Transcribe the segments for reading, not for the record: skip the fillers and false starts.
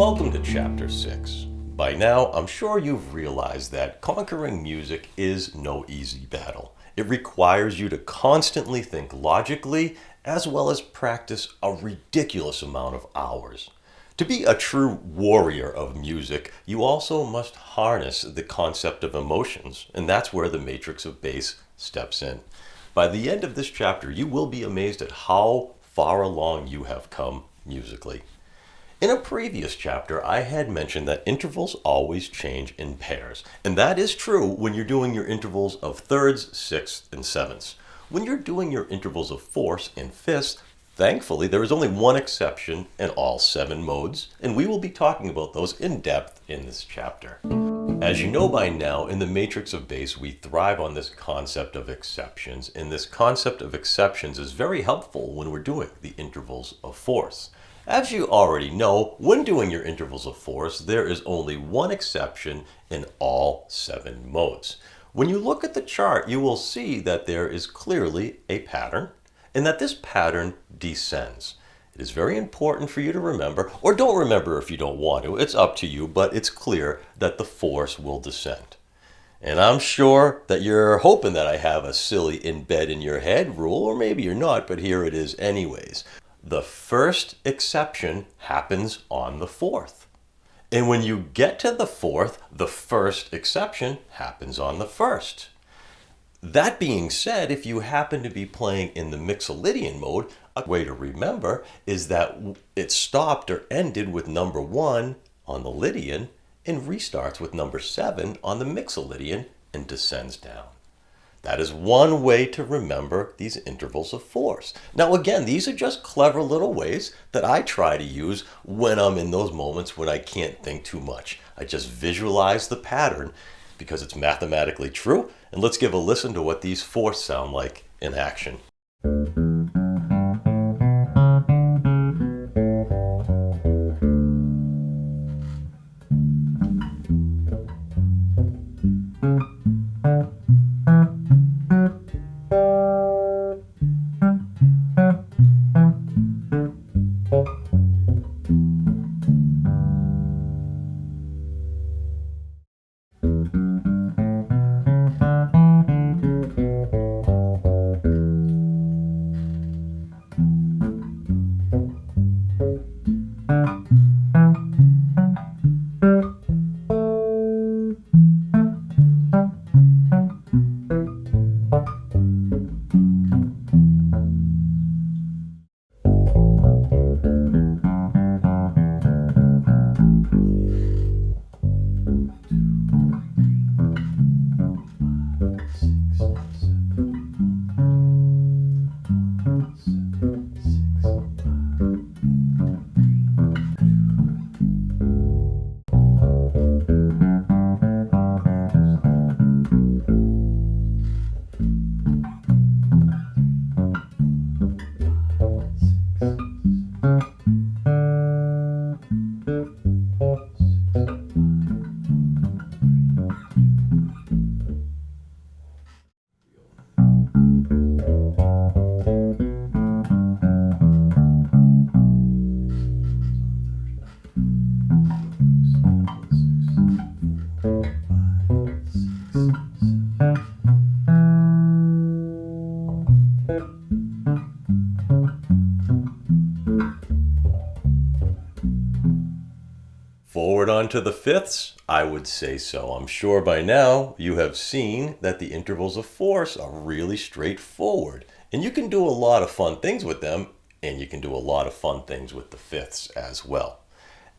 Welcome to Chapter 6. By now, I'm sure you've realized that conquering music is no easy battle. It requires you to constantly think logically as well as practice a ridiculous amount of hours. To be a true warrior of music, you also must harness the concept of emotions, and that's where the matrix of bass steps in. By the end of this chapter, you will be amazed at how far along you have come musically. In a previous chapter, I had mentioned that intervals always change in pairs, and that is true when you're doing your intervals of thirds, sixths, and sevenths. When you're doing your intervals of fourths and fifths, thankfully there is only one exception in all 7 modes, and we will be talking about those in depth in this chapter. As you know by now, in the matrix of bass, we thrive on this concept of exceptions, and this concept of exceptions is very helpful when we're doing the intervals of fourths. As you already know, when doing your intervals of fourths, there is only one exception in all 7 modes. When you look at the chart, you will see that there is clearly a pattern, and that this pattern descends. It is very important for you to remember, or don't remember if you don't want to, it's up to you, but it's clear that the force will descend. And I'm sure that you're hoping that I have a silly embed in your head rule, or maybe you're not, but here it is anyways. The first exception happens on the 4th. And when you get to the 4th, the first exception happens on the 1st. That being said, if you happen to be playing in the Mixolydian mode, a way to remember is that it stopped or ended with number 1 on the Lydian and restarts with number 7 on the Mixolydian and descends down. That is one way to remember these intervals of fourths. Now again, these are just clever little ways that I try to use when I'm in those moments when I can't think too much. I just visualize the pattern because it's mathematically true. And let's give a listen to what these fourths sound like in action. Forward onto the fifths? I would say so. I'm sure by now you have seen that the intervals of fourths are really straightforward. And you can do a lot of fun things with them, and you can do a lot of fun things with the fifths as well.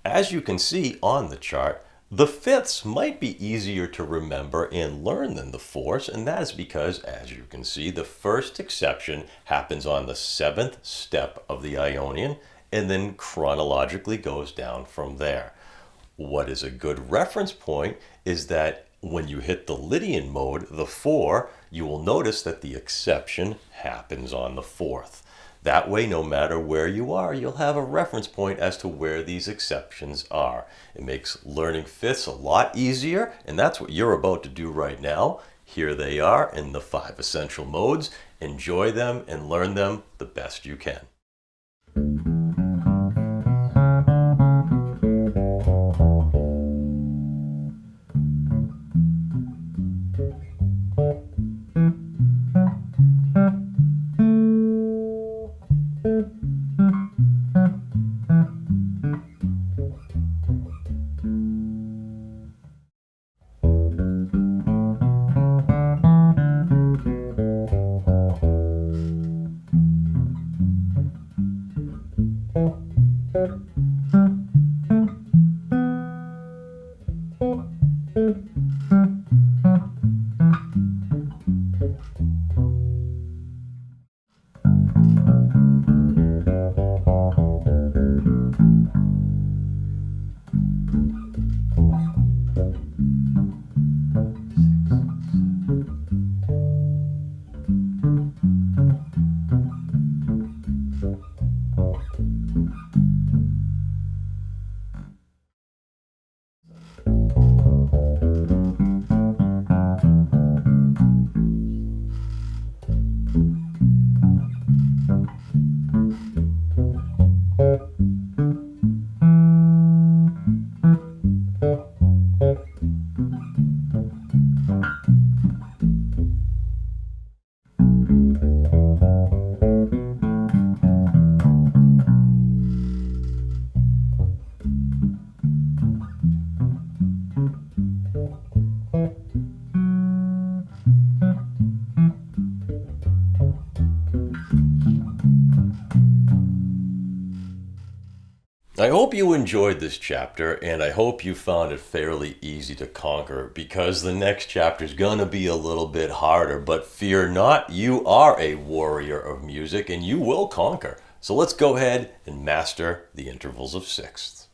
As you can see on the chart, the fifths might be easier to remember and learn than the fourths, and that is because, as you can see, the first exception happens on the 7th step of the Ionian, and then chronologically goes down from there. What is a good reference point is that when you hit the Lydian mode, the 4, you will notice that the exception happens on the 4th. That way, no matter where you are, you'll have a reference point as to where these exceptions are. It makes learning fifths a lot easier, and that's what you're about to do right now. Here they are in the 5 essential modes. Enjoy them and learn them the best you can. I hope you enjoyed this chapter, and I hope you found it fairly easy to conquer, because the next chapter is going to be a little bit harder. But fear not, you are a warrior of music, and you will conquer. So let's go ahead and master the intervals of sixths.